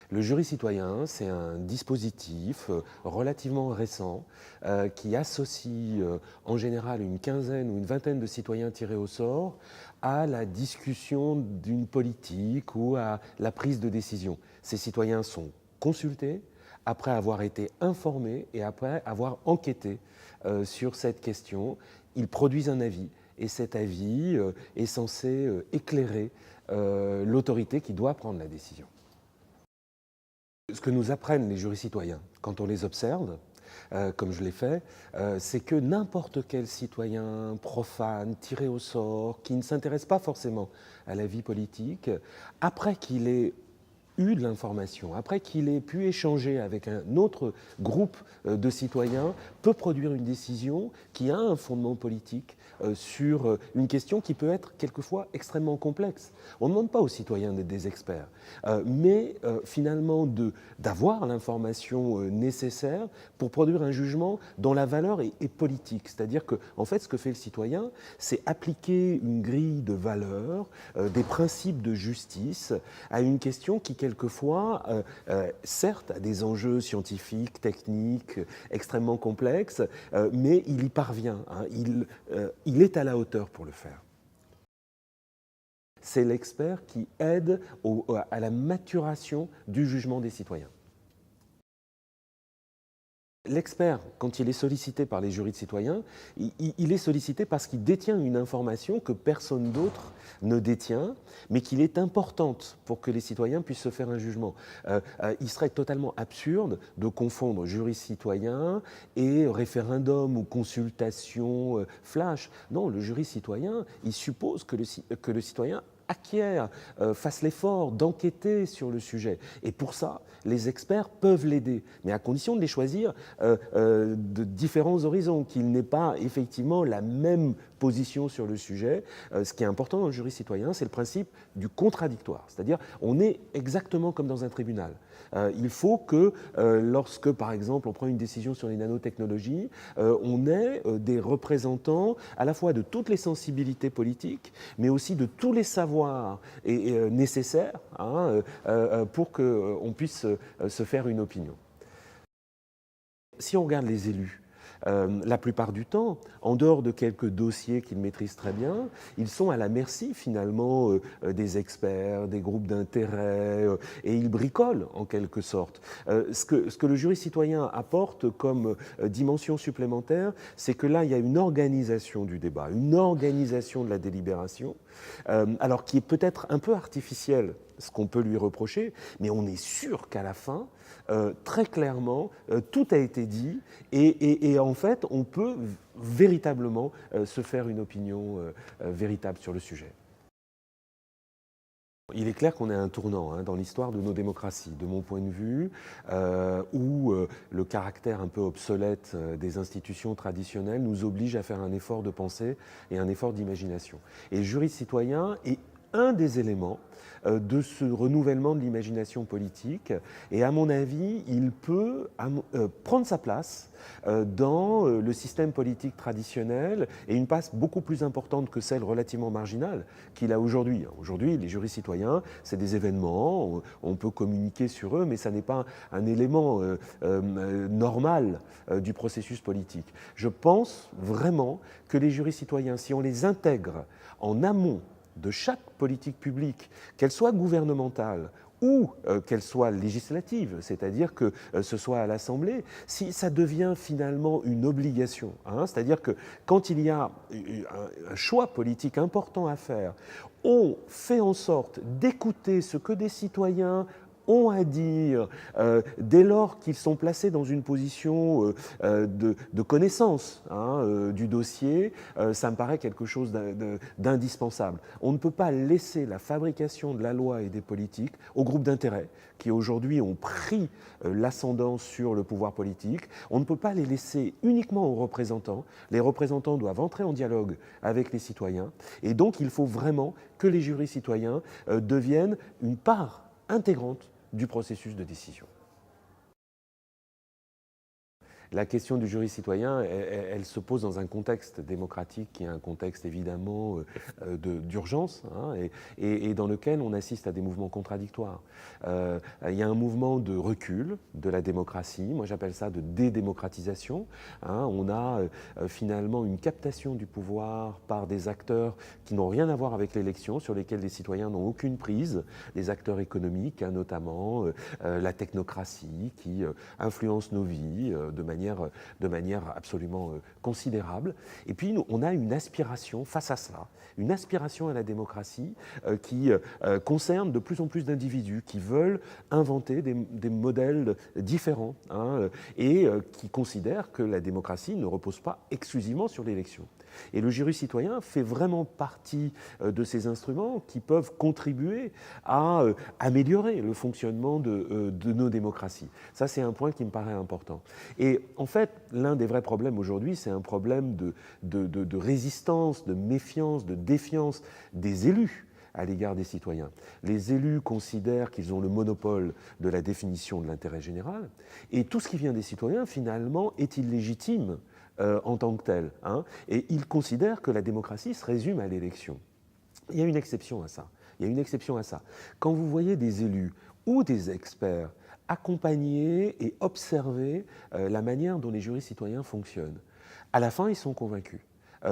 Le jury citoyen, c'est un dispositif relativement récent qui associe en général une quinzaine ou une vingtaine de citoyens tirés au sort à la discussion d'une politique ou à la prise de décision. Ces citoyens sont consultés après avoir été informés et après avoir enquêté sur cette question. Ils produisent un avis et cet avis est censé éclairer l'autorité qui doit prendre la décision. Ce que nous apprennent les jurys citoyens quand on les observe, comme je l'ai fait, c'est que n'importe quel citoyen profane, tiré au sort, qui ne s'intéresse pas forcément à la vie politique, après qu'il ait eu de l'information, après qu'il ait pu échanger avec un autre groupe de citoyens, peut produire une décision qui a un fondement politique sur une question qui peut être quelquefois extrêmement complexe. On ne demande pas aux citoyens d'être des experts, mais finalement d'avoir l'information nécessaire pour produire un jugement dont la valeur est politique. C'est-à-dire que, en fait, ce que fait le citoyen, c'est appliquer une grille de valeurs, des principes de justice à une question qui, quelquefois, certes, a des enjeux scientifiques, techniques, extrêmement complexes, mais il y parvient. Hein, il est à la hauteur pour le faire. C'est l'expert qui aide à la maturation du jugement des citoyens. L'expert, quand il est sollicité par les jurys de citoyens, il est sollicité parce qu'il détient une information que personne d'autre ne détient, mais qu'il est importante pour que les citoyens puissent se faire un jugement. Il serait totalement absurde de confondre jury citoyen et référendum ou consultation flash. Non, le jury citoyen, il suppose que le citoyen acquiert, fasse l'effort d'enquêter sur le sujet. Et pour ça, les experts peuvent l'aider, mais à condition de les choisir de différents horizons, qu'il n'ait pas effectivement la même position sur le sujet. Ce qui est important dans le jury citoyen, c'est le principe du contradictoire. C'est-à-dire, on est exactement comme dans un tribunal. Il faut que lorsque, par exemple, on prend une décision sur les nanotechnologies, on ait des représentants à la fois de toutes les sensibilités politiques, mais aussi de tous les savoirs nécessaires pour qu'on puisse se faire une opinion. Si on regarde les élus, la plupart du temps, en dehors de quelques dossiers qu'ils maîtrisent très bien, ils sont à la merci finalement des experts, des groupes d'intérêt, et ils bricolent en quelque sorte. Ce que le jury citoyen apporte comme dimension supplémentaire, c'est que là, il y a une organisation du débat, une organisation de la délibération, alors qui est peut-être un peu artificielle, ce qu'on peut lui reprocher, mais on est sûr qu'à la fin, très clairement, tout a été dit et en fait, on peut véritablement se faire une opinion véritable sur le sujet. Il est clair qu'on est à un tournant dans l'histoire de nos démocraties, de mon point de vue, où le caractère un peu obsolète des institutions traditionnelles nous oblige à faire un effort de pensée et un effort d'imagination. Et le jury citoyen est un des éléments de ce renouvellement de l'imagination politique et à mon avis, il peut prendre sa place dans le système politique traditionnel et une place beaucoup plus importante que celle relativement marginale qu'il a aujourd'hui. Aujourd'hui, les jurys citoyens, c'est des événements, on peut communiquer sur eux, mais ça n'est pas un élément normal du processus politique. Je pense vraiment que les jurys citoyens, si on les intègre en amont de chaque politique publique, qu'elle soit gouvernementale ou qu'elle soit législative, c'est-à-dire que ce soit à l'Assemblée, si ça devient finalement une obligation, c'est-à-dire que quand il y a un choix politique important à faire, on fait en sorte d'écouter ce que des citoyens ont à dire dès lors qu'ils sont placés dans une position de connaissance du dossier, ça me paraît quelque chose d'indispensable. On ne peut pas laisser la fabrication de la loi et des politiques aux groupes d'intérêt qui aujourd'hui ont pris l'ascendant sur le pouvoir politique. On ne peut pas les laisser uniquement aux représentants. Les représentants doivent entrer en dialogue avec les citoyens et donc il faut vraiment que les jurys citoyens deviennent une part intégrante du processus de décision. La question du jury citoyen, elle se pose dans un contexte démocratique qui est un contexte évidemment d'urgence, hein, et dans lequel on assiste à des mouvements contradictoires. Il y a un mouvement de recul de la démocratie, moi j'appelle ça de dédémocratisation. Hein. On a finalement une captation du pouvoir par des acteurs qui n'ont rien à voir avec l'élection, sur lesquels les citoyens n'ont aucune prise, les acteurs économiques, hein, notamment la technocratie qui influence nos vies de manière absolument considérable. Et puis, on a une aspiration face à cela, une aspiration à la démocratie qui concerne de plus en plus d'individus qui veulent inventer des modèles différents, hein, et qui considèrent que la démocratie ne repose pas exclusivement sur l'élection. Et le jury citoyen fait vraiment partie de ces instruments qui peuvent contribuer à améliorer le fonctionnement de nos démocraties. Ça, c'est un point qui me paraît important. Et en fait, l'un des vrais problèmes aujourd'hui, c'est un problème de résistance, de méfiance, de défiance des élus à l'égard des citoyens. Les élus considèrent qu'ils ont le monopole de la définition de l'intérêt général, et tout ce qui vient des citoyens, finalement, est illégitime en tant que tel. Hein, et ils considèrent que la démocratie se résume à l'élection. Il y a une exception à ça. Il y a une exception à ça. Quand vous voyez des élus ou des experts accompagner et observer la manière dont les jurys citoyens fonctionnent, à la fin, ils sont convaincus.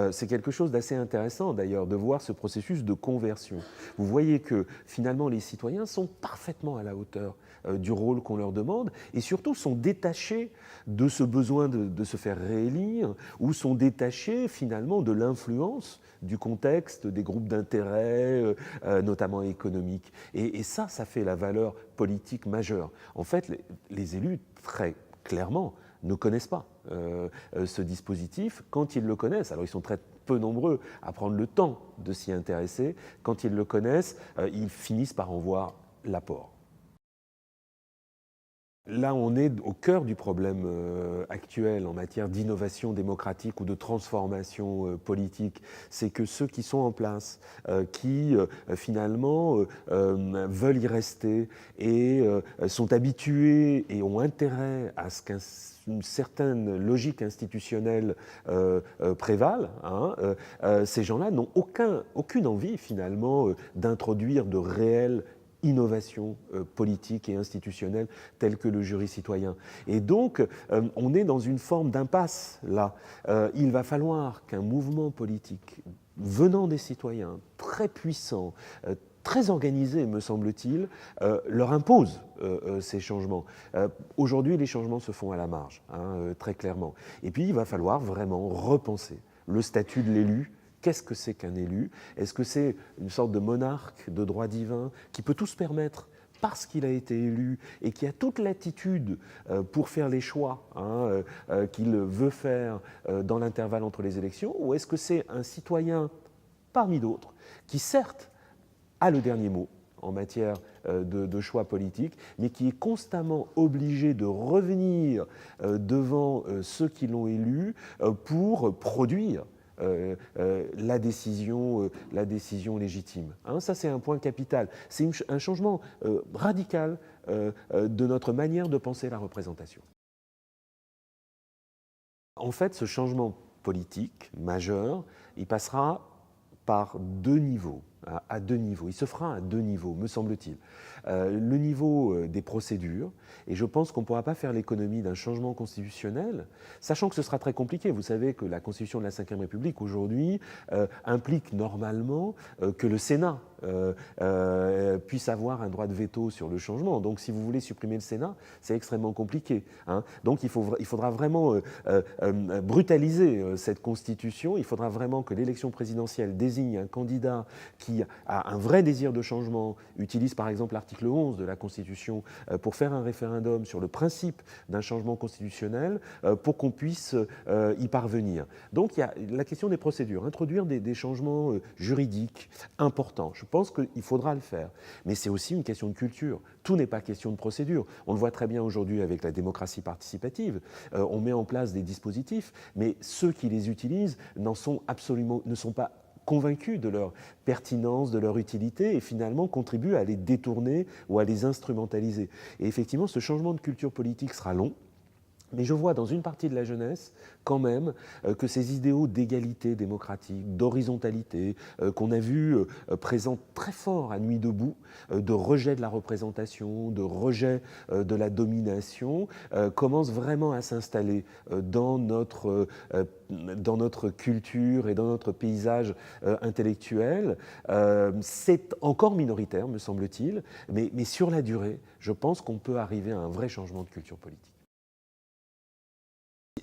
C'est quelque chose d'assez intéressant d'ailleurs de voir ce processus de conversion. Vous voyez que finalement les citoyens sont parfaitement à la hauteur du rôle qu'on leur demande et surtout sont détachés de ce besoin de se faire réélire ou sont détachés finalement de l'influence du contexte, des groupes d'intérêt, notamment économiques. Et ça fait la valeur politique majeure. En fait, les élus, très clairement, ne connaissent pas ce dispositif. Quand ils le connaissent, alors ils sont très peu nombreux à prendre le temps de s'y intéresser, quand ils le connaissent, ils finissent par en voir l'apport. Là, on est au cœur du problème actuel en matière d'innovation démocratique ou de transformation politique. C'est que ceux qui sont en place, qui finalement veulent y rester et sont habitués et ont intérêt à ce qu'une certaine logique institutionnelle prévale, hein, ces gens-là n'ont aucune envie finalement d'introduire de réelles innovation politique et institutionnelle telle que le jury citoyen. Et donc, on est dans une forme d'impasse là. Il va falloir qu'un mouvement politique venant des citoyens, très puissant, très organisé, me semble-t-il, leur impose ces changements. Aujourd'hui, les changements se font à la marge, hein, très clairement. Et puis, il va falloir vraiment repenser le statut de l'élu. Qu'est-ce que c'est qu'un élu? Est-ce que c'est une sorte de monarque de droit divin qui peut tout se permettre parce qu'il a été élu et qui a toute l'attitude pour faire les choix hein, qu'il veut faire dans l'intervalle entre les élections? Ou est-ce que c'est un citoyen parmi d'autres qui certes a le dernier mot en matière de choix politiques, mais qui est constamment obligé de revenir devant ceux qui l'ont élu pour produire la décision légitime. Hein, ça, c'est un point capital. C'est un changement radical de notre manière de penser la représentation. En fait, ce changement politique majeur, il passera par deux niveaux, à deux niveaux. Il se fera à deux niveaux, me semble-t-il. Le niveau des procédures, et je pense qu'on ne pourra pas faire l'économie d'un changement constitutionnel, sachant que ce sera très compliqué. Vous savez que la Constitution de la Ve République, aujourd'hui, implique normalement que le Sénat puisse avoir un droit de veto sur le changement. Donc, si vous voulez supprimer le Sénat, c'est extrêmement compliqué. Hein. Donc, il faudra vraiment brutaliser cette Constitution. Il faudra vraiment que l'élection présidentielle désigne un candidat qui a un vrai désir de changement, utilise par exemple l'article 11 de la Constitution pour faire un référendum sur le principe d'un changement constitutionnel pour qu'on puisse y parvenir. Donc, il y a la question des procédures, introduire des changements juridiques importants. Je pense qu'il faudra le faire. Mais c'est aussi une question de culture. Tout n'est pas question de procédure. On le voit très bien aujourd'hui avec la démocratie participative. On met en place des dispositifs, mais ceux qui les utilisent ne sont pas convaincus de leur pertinence, de leur utilité, et finalement contribuent à les détourner ou à les instrumentaliser. Et effectivement, ce changement de culture politique sera long. Mais je vois dans une partie de la jeunesse, quand même, que ces idéaux d'égalité démocratique, d'horizontalité, qu'on a vus présents très fort à Nuit debout, de rejet de la représentation, de rejet de la domination, commencent vraiment à s'installer dans notre culture et dans notre paysage intellectuel. C'est encore minoritaire, me semble-t-il, mais sur la durée, je pense qu'on peut arriver à un vrai changement de culture politique.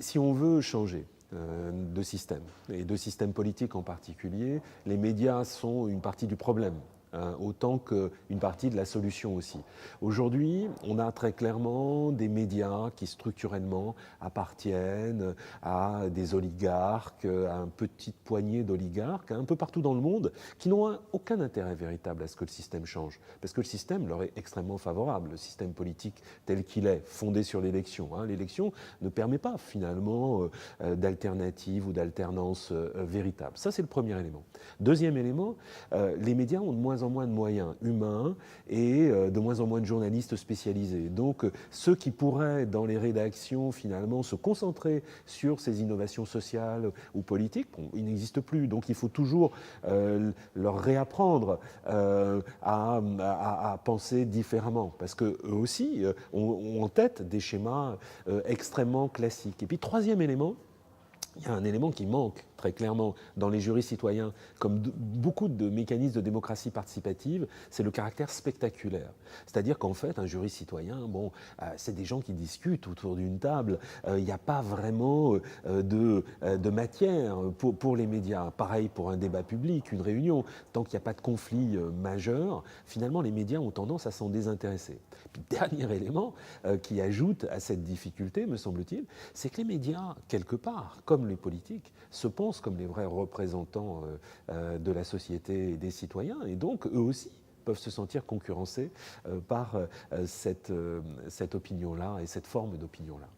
Si on veut changer de système, et de système politique en particulier, les médias sont une partie du problème, hein, autant qu'une partie de la solution aussi. Aujourd'hui, on a très clairement des médias qui structurellement appartiennent à des oligarques, à une petite poignée d'oligarques, un peu partout dans le monde, qui n'ont aucun intérêt véritable à ce que le système change, parce que le système leur est extrêmement favorable, le système politique tel qu'il est, fondé sur l'élection. Hein. L'élection ne permet pas finalement d'alternative ou d'alternance véritable. Ça, c'est le premier élément. Deuxième élément, les médias ont de moins en moins de moyens humains et de moins en moins de journalistes spécialisés. Donc, ceux qui pourraient, dans les rédactions, finalement, se concentrer sur ces innovations sociales ou politiques, bon, ils n'existent plus. Donc, il faut toujours leur réapprendre à penser différemment, parce qu'eux aussi ont en tête des schémas extrêmement classiques. Et puis, troisième élément, il y a un élément qui manque très clairement dans les jurys citoyens, comme beaucoup de mécanismes de démocratie participative, c'est le caractère spectaculaire. C'est-à-dire qu'en fait, un jury citoyen, bon, c'est des gens qui discutent autour d'une table. Il n'y a pas vraiment de matière pour les médias. Pareil pour un débat public, une réunion. Tant qu'il n'y a pas de conflit majeur, finalement, les médias ont tendance à s'en désintéresser. Puis, dernier élément qui ajoute à cette difficulté, me semble-t-il, c'est que les médias, quelque part, comme les politiques, se pensent comme les vrais représentants de la société et des citoyens, et donc eux aussi peuvent se sentir concurrencés par cette opinion-là et cette forme d'opinion-là.